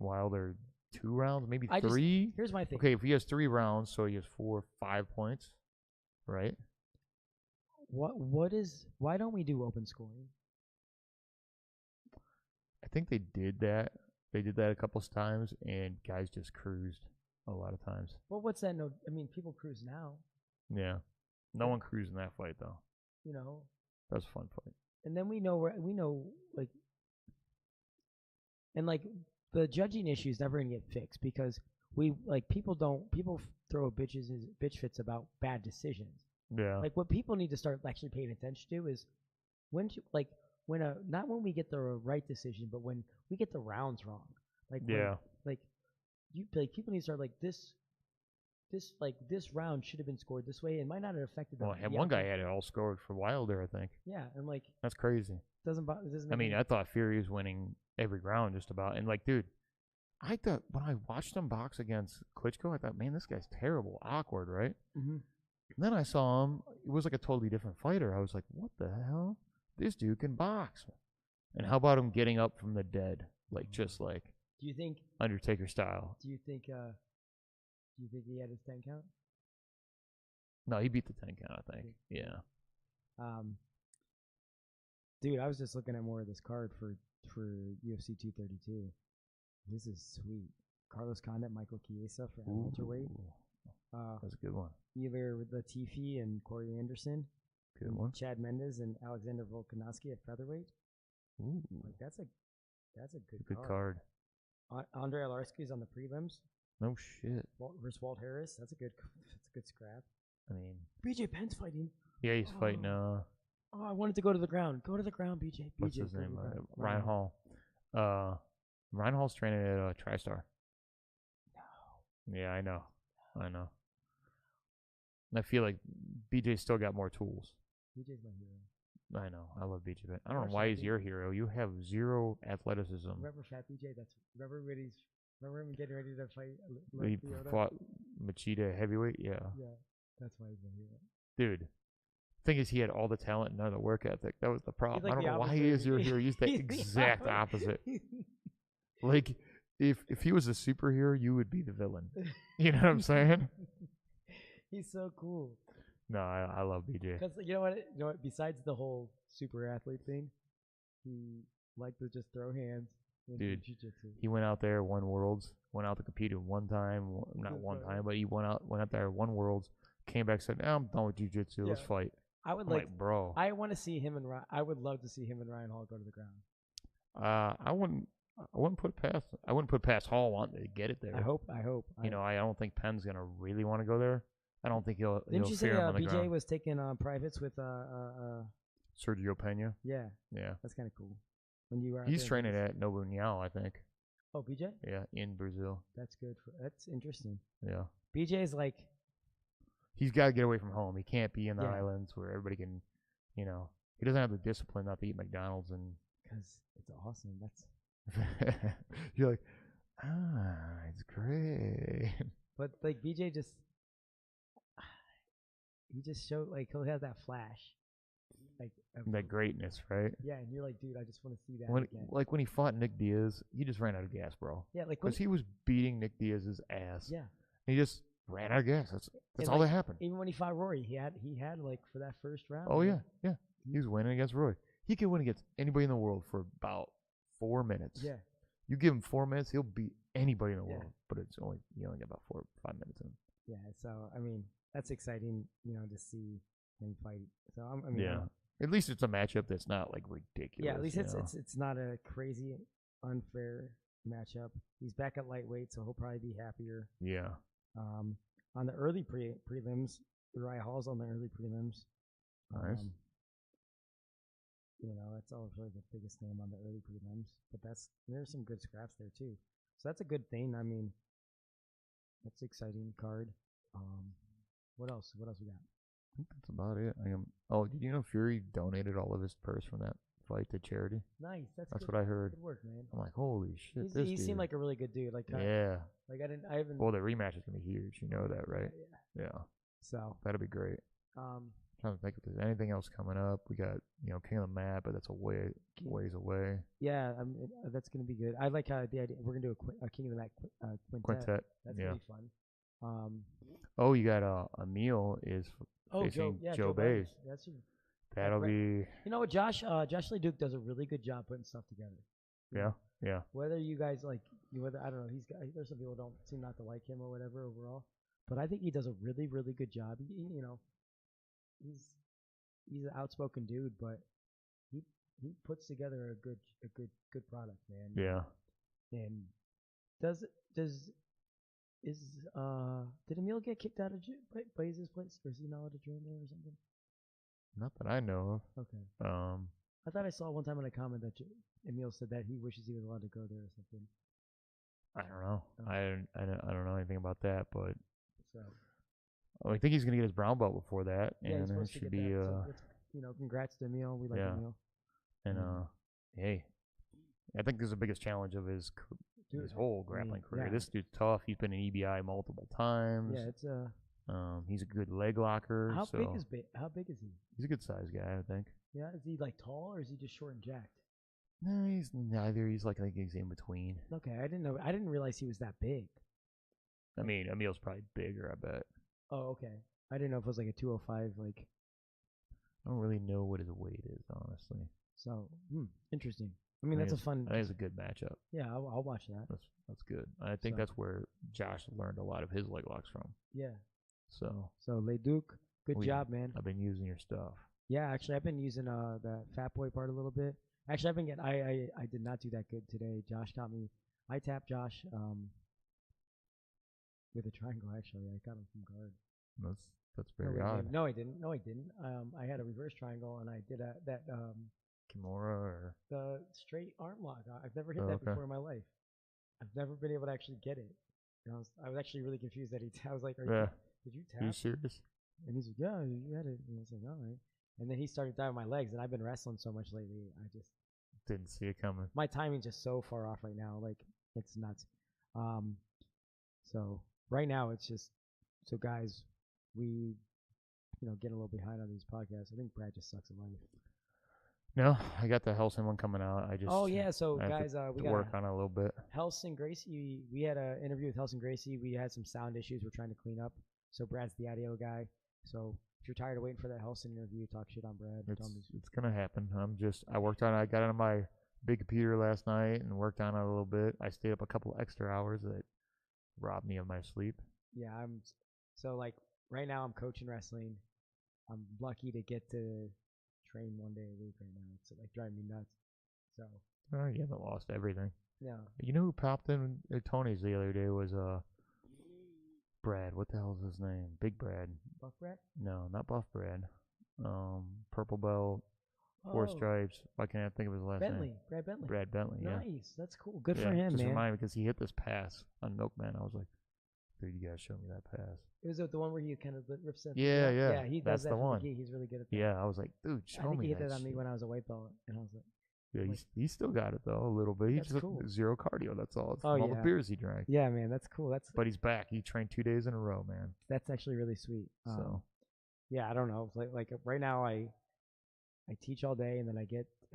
Wilder 2 rounds, maybe 3. Here's my thing. Okay, if he has 3 rounds, so he has 4, 5 points, right? Why don't we do open scoring? I think they did that. They did that a couple times, and guys just cruised a lot of times. Well, what's that? No, I mean people cruise now. Yeah, no one cruised in that fight though. You know, that was a fun fight. And then we know like, and like the judging issue is never gonna get fixed because people throw bitch fits about bad decisions. Yeah. Like what people need to start actually paying attention to is not when we get the right decision, but when we get the rounds wrong. People need to start this round should have been scored this way. It might not have affected them. Well, one guy had it all scored for Wilder, I think. Yeah, and that's crazy. I mean, I thought Fury was winning every round just about, and dude, I thought when I watched him box against Klitschko, I thought, man, this guy's terrible, awkward, right? Mm-hmm. And then I saw him; it was like a totally different fighter. I was like, what the hell? This dude can box. And how about him getting up from the dead, Do you think Undertaker style? Do you think he had his 10 count? No, he beat the 10 count, I think. Yeah. Dude, I was just looking at more of this card for UFC 232. This is sweet. Carlos Condit, Michael Chiesa for welterweight. That's a good one. Either Latifi and Corey Anderson. Good one. Chad Mendes and Alexander Volkanovski at featherweight. Ooh. That's a good card. Andre Arlovski's on the prelims. No shit. Versus Walt Harris. That's a good scrap. I mean, BJ Penn's fighting. Yeah, he's fighting. I wanted to go to the ground. Go to the ground, BJ. What's his name? Ryan Hall. Ryan Hall's training at TriStar. No. Yeah, I know. And I feel like BJ's still got more tools. BJ's my hero. I know. I love BJ. But I don't know why he's your hero. You have 0 athleticism. Remember Fat BJ? Remember him getting ready to fight? He fought Machida heavyweight? Yeah. Yeah, that's why he's my hero. Dude. Thing is, he had all the talent and none of the work ethic. That was the problem. I don't know why he is your hero. He's the exact opposite. If he was a superhero, you would be the villain. You know what I'm saying? He's so cool. No, I love BJ. Because you know what? Besides the whole super athlete thing, he liked to just throw hands. Dude, he went out there, won Worlds, went out to compete one time. Not one time, but he went out there, won Worlds, came back, said, I'm done with jiu-jitsu. Let's fight. I would bro. I want to see him and I would love to see him and Ryan Hall go to the ground. I wouldn't put past Hall wanting to get it there. I hope. I don't think Penn's gonna really want to go there. I don't think he'll. Didn't you say fear him on the BJ ground. was taking privates with Sergio Pena? Yeah. Yeah. That's kind of cool. When you were He's training at Novo Nial, I think. Oh, BJ? Yeah, in Brazil. That's good. That's interesting. Yeah. BJ's he's got to get away from home. He can't be in the islands where everybody can, he doesn't have the discipline not to eat McDonald's and. Because it's awesome. You're like, it's great. But BJ he just showed he'll have that flash, that greatness, right? Yeah, and you're like, dude, I just want to see that. Again. When he fought Nick Diaz, he just ran out of gas, bro. Yeah, because he was beating Nick Diaz's ass. Yeah, he just ran out of gas. That's all that happened. Even when he fought Rory, he had for that first round. Oh yeah. He was winning against Rory. He can win against anybody in the world for about 4 minutes. Yeah. You give him 4 minutes, he'll beat anybody in the world. But you only get about 4 or 5 minutes in. Yeah. So I mean, that's exciting, to see him fight. So at least it's a matchup that's not ridiculous. Yeah. At least it's not a crazy, unfair matchup. He's back at lightweight, so he'll probably be happier. Yeah. On the early prelims, Uriah Hall's on the early prelims. Nice. That's always really the biggest name on the early prelims. But there's some good scraps there too. So that's a good thing. I mean, that's an exciting card. What else? What else we got? I think that's about it. Did you know Fury donated all of his purse from that fight to charity. Nice. That's good. what I heard. Good work, man. I'm like, holy shit, He this dude. seemed like a really good dude. Like yeah. Like I haven't. Well, the rematch is gonna be huge. You know that, right? Yeah. Yeah. So That'll be great. um, Trying to think if there's anything else coming up. We got King of the Mat, but that's a ways away. yeah, that's gonna be good. I like how the idea we're gonna do a King of the Mat quintet. That's gonna be fun. Oh, you got Emil is facing Joe Bays. That'll be. You know what, Josh Lee Duke does a really good job putting stuff together. Yeah. Whether you guys like, whether I don't know, there's some people don't seem not to like him or whatever overall, but I think he does a really really good job. He's an outspoken dude, but he puts together a good product, man. Yeah. And did Emil get kicked out of Blaze's place, or is he not allowed to train there or something? Not that I know of. Okay. I thought I saw one time in a comment that Emil said that he wishes he was allowed to go there or something. I don't know. I don't know anything about that, but so I think he's gonna get his brown belt before that, yeah, and it should be congrats to Emil. We like Emil. And hey, I think this is the biggest challenge of his whole grappling career. Yeah. This dude's tough. He's been in EBI multiple times. Yeah, it's he's a good leg locker. How big is he? He's a good sized guy, I think. Yeah, is he like tall or is he just short and jacked? No, he's neither. He's like he's in between. Okay, I didn't know. I didn't realize he was that big. I mean, Emil's probably bigger, I bet. Oh, okay. I didn't know if it was like a 205. Like, I don't really know what his weight is, honestly. So, interesting. I mean, that's a fun. I think it's a good matchup. Yeah, I'll watch that. That's good. I think that's where Josh learned a lot of his leg locks from. Yeah. So Leduc, good job, man. I've been using your stuff. Yeah, actually, I've been using the Fat Boy part a little bit. Actually, I've been getting. I did not do that good today. Josh got me. I tapped Josh with a triangle. Actually, I got him from guard. That's very odd. No, I didn't. I had a reverse triangle, and I did that Kimura or the straight arm lock. I've never hit that before in my life. I've never been able to actually get it. I was actually really confused that I was like, did you tap? Are you serious? And he's like, yeah, you had it. And I was like, all right. And then he started diving my legs, and I've been wrestling so much lately. I just didn't see it coming. My timing's just so far off right now. Like, it's nuts. So right now it's just, so guys, we, get a little behind on these podcasts. I think Brad just sucks at life. No, I got the Helsing one coming out. Oh yeah, so guys, we got work on it a little bit. Helsing Gracie, we had an interview with Helsing Gracie. We had some sound issues we're trying to clean up. So Brad's the audio guy. So if you're tired of waiting for that Helsing interview, talk shit on Brad. It's gonna happen. I got on my big computer last night and worked on it a little bit. I stayed up a couple extra hours that robbed me of my sleep. Yeah, right now I'm coaching wrestling. I'm lucky to get to train 1 day a week right now. It's like driving me nuts. So you haven't lost everything. Yeah. You know who popped in at Tony's the other day was Brad. What the hell is his name? Big Brad. Buff Brad? No, not Buff Brad. Purple belt, 4 stripes. Why can't I think of his last name? Brad Bentley. Brad Bentley. Yeah. Nice. That's cool. Good for him, just man. Remind me because he hit this pass on Milkman. I was like, dude, you gotta show me that pass. Is it the one where he kind of rips it? Yeah. Yeah, he does That's the one. He's really good at that. Yeah, I was like, dude, show me. I think he hit that that on me shit. when I was a white belt, and I was like, yeah, he still got it though a little bit. He That's just cool. Zero cardio. That's all. It's Oh, all the beers he drank. Yeah, man, that's cool. But he's back. He trained 2 days in a row, man. That's actually really sweet. So yeah, I don't know. Like right now, I teach all day, and then I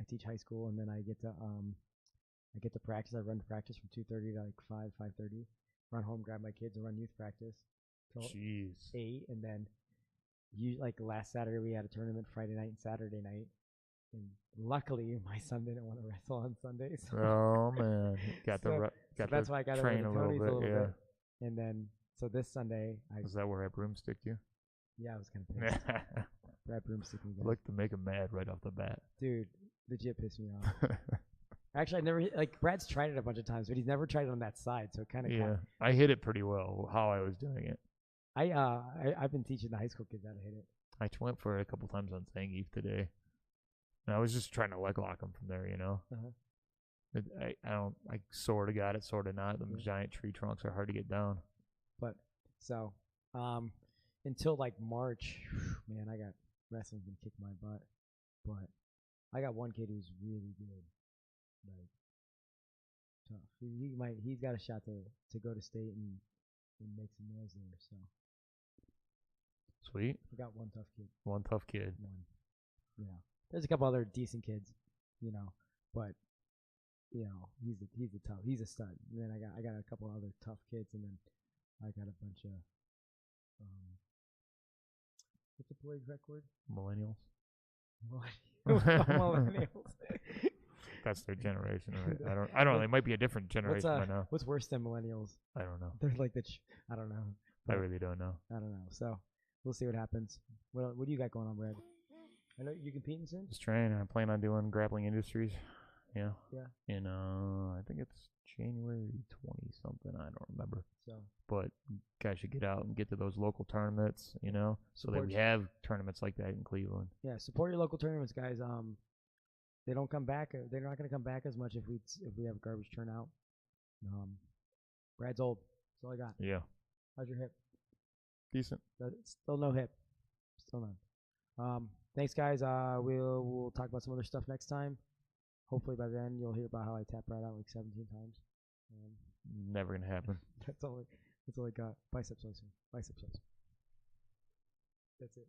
teach high school, and then I get to practice. I run to practice from 2:30 to like 5:30. Run home, grab my kids, and run youth practice till 8, and then last Saturday we had a tournament, Friday night and Saturday night, and luckily my son didn't want to wrestle on Sundays. Oh man, that's why I got to train a little bit. And then so this Sunday, is that where I broomsticked you? Yeah, I was kind of pissed. Brad broomstick me. I like to make him mad right off the bat. Dude, legit pissed me off. Actually, I never Brad's tried it a bunch of times, but he's never tried it on that side, so it kind of. Yeah, I hit it pretty well. How I was doing it. I've been teaching the high school kids how to hit it. I went for it a couple times on Zangief today. And I was just trying to leg lock him from there, I sort of got it, sort of not. Them giant tree trunks are hard to get down. But so, until March, man, I got wrestling's gonna kick my butt. But I got one kid who's really good, like tough. He's got a shot to go to state and make some noise there. So Sweet. I got one tough kid. One tough kid. One. Yeah. There's a couple other decent kids, but he's a tough. He's a stud. And then I got a couple other tough kids, and then I got a bunch of what's the politically correct word? Millennials. Millennials. That's their generation, right? I don't know. They might be a different generation by now. What's worse than millennials? I don't know. They're like I don't know. I really don't know. I don't know. So we'll see what happens. What do you got going on, Brad? I know you competing soon. Just training. I plan on doing Grappling Industries. Yeah. Yeah. In I think it's January 20 something. I don't remember. So, but guys should get out and get to those local tournaments, so that we have tournaments like that in Cleveland. Yeah, support your local tournaments, guys. They don't come back. They're not going to come back as much if we have a garbage turnout. Brad's old. That's all I got. Yeah. How's your hip? Decent. Still no hip. Still none. Thanks, guys. We'll talk about some other stuff next time. Hopefully by then you'll hear about how I tap Brad out like 17 times. Never gonna happen. That's all I got. Biceps slicer. Biceps slicer. That's it.